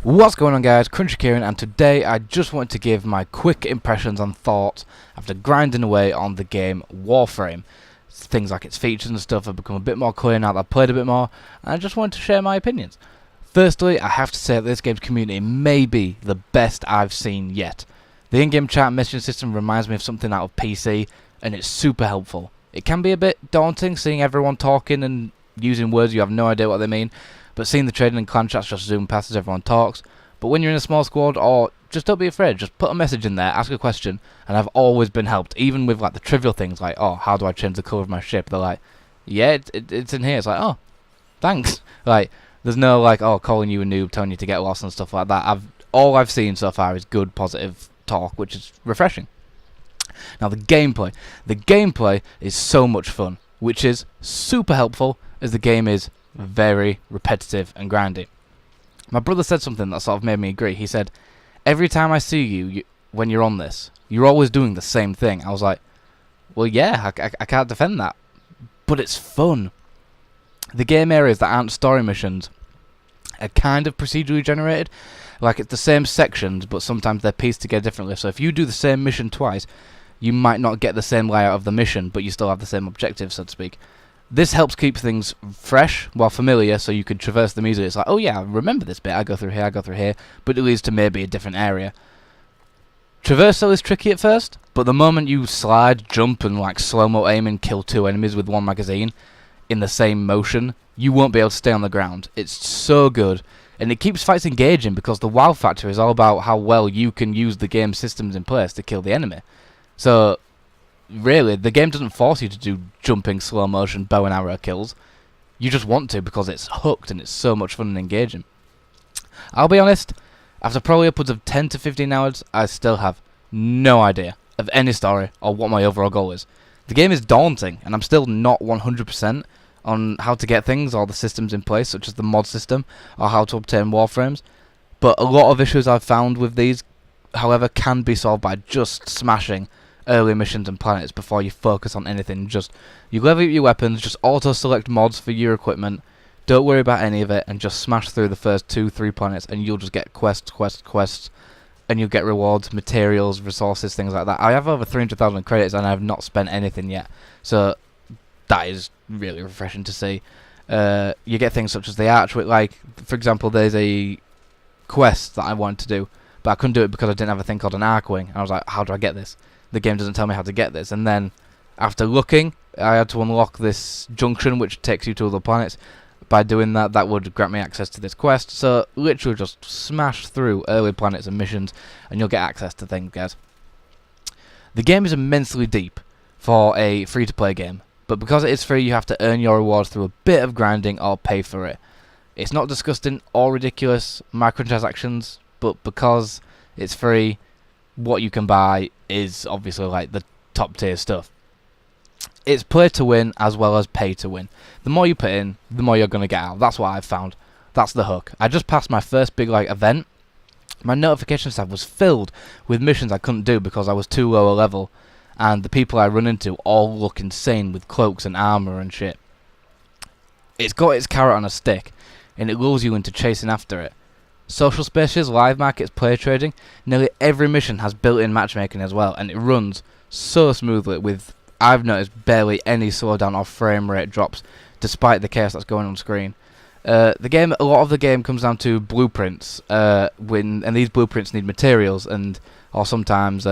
What's going on, guys? Crunchykieran, and today I just wanted to give my quick impressions and thoughts after grinding away on the game Warframe. Things like its features and stuff have become a bit more clear now that I've played a bit more, and I just wanted to share my opinions. Firstly, I have to say that this game's community may be the best I've seen yet. The in-game chat mission system reminds me of something out of PC, and it's super helpful. It can be a bit daunting seeing everyone talking and using words you have no idea what they mean, but seeing the trading and clan chats just zoom past as everyone talks. But when you're in a small squad, or just don't be afraid, just put a message in there, ask a question, and I've always been helped, even with like the trivial things like, oh, how do I change the colour of my ship? They're like, yeah, it's in here. It's like, oh, thanks. Like, there's no like, oh, calling you a noob, telling you to get lost and stuff like that. All I've seen so far is good, positive talk, which is refreshing. Now the gameplay is so much fun, which is super helpful as the game is very repetitive and grindy. My brother said something that sort of made me agree. He said, every time I see you when you're on this, you're always doing the same thing. I was like, well, yeah, I can't defend that. But it's fun. The game areas that aren't story missions are kind of procedurally generated. Like, it's the same sections, but sometimes they're pieced together differently. So if you do the same mission twice, you might not get the same layout of the mission, but you still have the same objective, so to speak. This helps keep things fresh while familiar, so you can traverse them easily. It's like, oh yeah, I remember this bit, I go through here, but it leads to maybe a different area. Traversal is tricky at first, but the moment you slide, jump, and like slow-mo aim and kill two enemies with one magazine in the same motion, you won't be able to stay on the ground. It's so good, and it keeps fights engaging because the wow factor is all about how well you can use the game systems in place to kill the enemy. So really, the game doesn't force you to do jumping, slow motion, bow and arrow kills. You just want to because it's hooked and it's so much fun and engaging. I'll be honest, after probably upwards of 10 to 15 hours, I still have no idea of any story or what my overall goal is. The game is daunting, and I'm still not 100% on how to get things or the systems in place, such as the mod system or how to obtain warframes. But a lot of issues I've found with these, however, can be solved by just smashing early missions and planets before you focus on anything. Just you level up your weapons, just auto select mods for your equipment, don't worry about any of it, and just smash through the first 2-3 planets, and you'll just get quests, and you'll get rewards, materials, resources, things like that. I have over 300,000 credits and I have not spent anything yet, so that is really refreshing to see. You get things such as the arch, which, like, for example, there's a quest that I wanted to do, but I couldn't do it because I didn't have a thing called an archwing, and I was like, how do I get this? The game doesn't tell me how to get this. And then, after looking, I had to unlock this junction which takes you to other planets. By doing that, that would grant me access to this quest. So, literally just smash through early planets and missions, and you'll get access to things, guys. The game is immensely deep for a free-to-play game, but because it is free, you have to earn your rewards through a bit of grinding or pay for it. It's not disgusting or ridiculous microtransactions, but because it's free, what you can buy is obviously like the top tier stuff. It's play to win as well as pay to win. The more you put in, the more you're going to get out. That's what I've found. That's the hook. I just passed my first big like event. My notification tab was filled with missions I couldn't do because I was too low a level, and the people I run into all look insane with cloaks and armor and shit. It's got its carrot on a stick, and it lures you into chasing after it. Social spaces, live markets, player trading, nearly every mission has built-in matchmaking as well, and it runs so smoothly with, I've noticed, barely any slowdown or frame rate drops, despite the chaos that's going on screen. A lot of the game comes down to blueprints, and these blueprints need materials, or sometimes,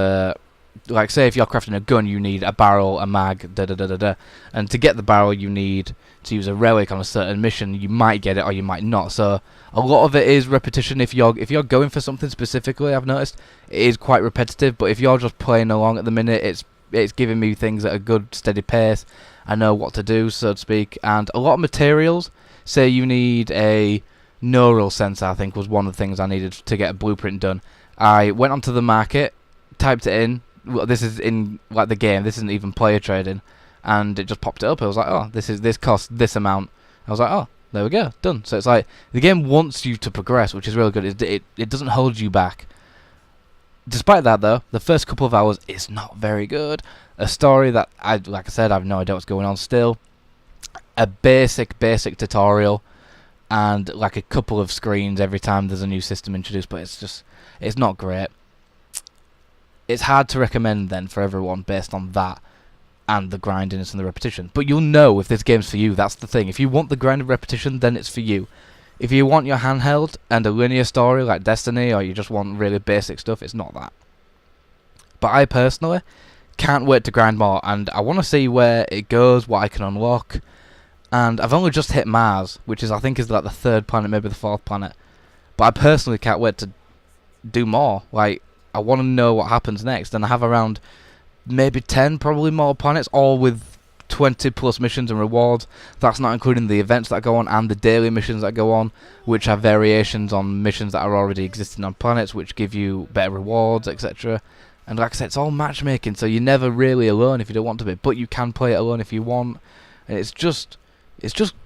like say if you're crafting a gun, you need a barrel, a mag, and to get the barrel you need to use a relic on a certain mission. You might get it or you might not, so a lot of it is repetition. If you're going for something specifically, I've noticed it is quite repetitive, but if you're just playing along at the minute, it's giving me things at a good steady pace. I know what to do, so to speak. And a lot of materials, say you need a neural sensor, I think was one of the things I needed to get a blueprint done. I went onto the market, typed it in. Well, this is in like the game, this isn't even player trading, and it just popped it up. I was like, oh, this costs this amount. I was like, oh, there we go, done. So it's like the game wants you to progress, which is really good. It doesn't hold you back. Despite that, though, the first couple of hours is not very good. A story that like I said, I have no idea what's going on still. A basic tutorial and like a couple of screens every time there's a new system introduced, but it's not great. It's hard to recommend then for everyone based on that and the grindiness and the repetition. But you'll know if this game's for you. That's the thing. If you want the grind and repetition, then it's for you. If you want your handheld and a linear story like Destiny, or you just want really basic stuff, it's not that. But I personally can't wait to grind more, and I want to see where it goes, what I can unlock. And I've only just hit Mars, which is I think is like the 3rd planet, maybe the 4th planet. But I personally can't wait to do more. Like, I want to know what happens next, and I have around maybe 10 probably more planets, all with 20 plus missions and rewards. That's not including the events that go on and the daily missions that go on, which are variations on missions that are already existing on planets, which give you better rewards, etc. And like I said, it's all matchmaking, so you're never really alone if you don't want to be, but you can play it alone if you want. And it's just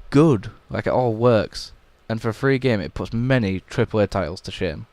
good. Like, it all works. And for a free game, it puts many AAA titles to shame.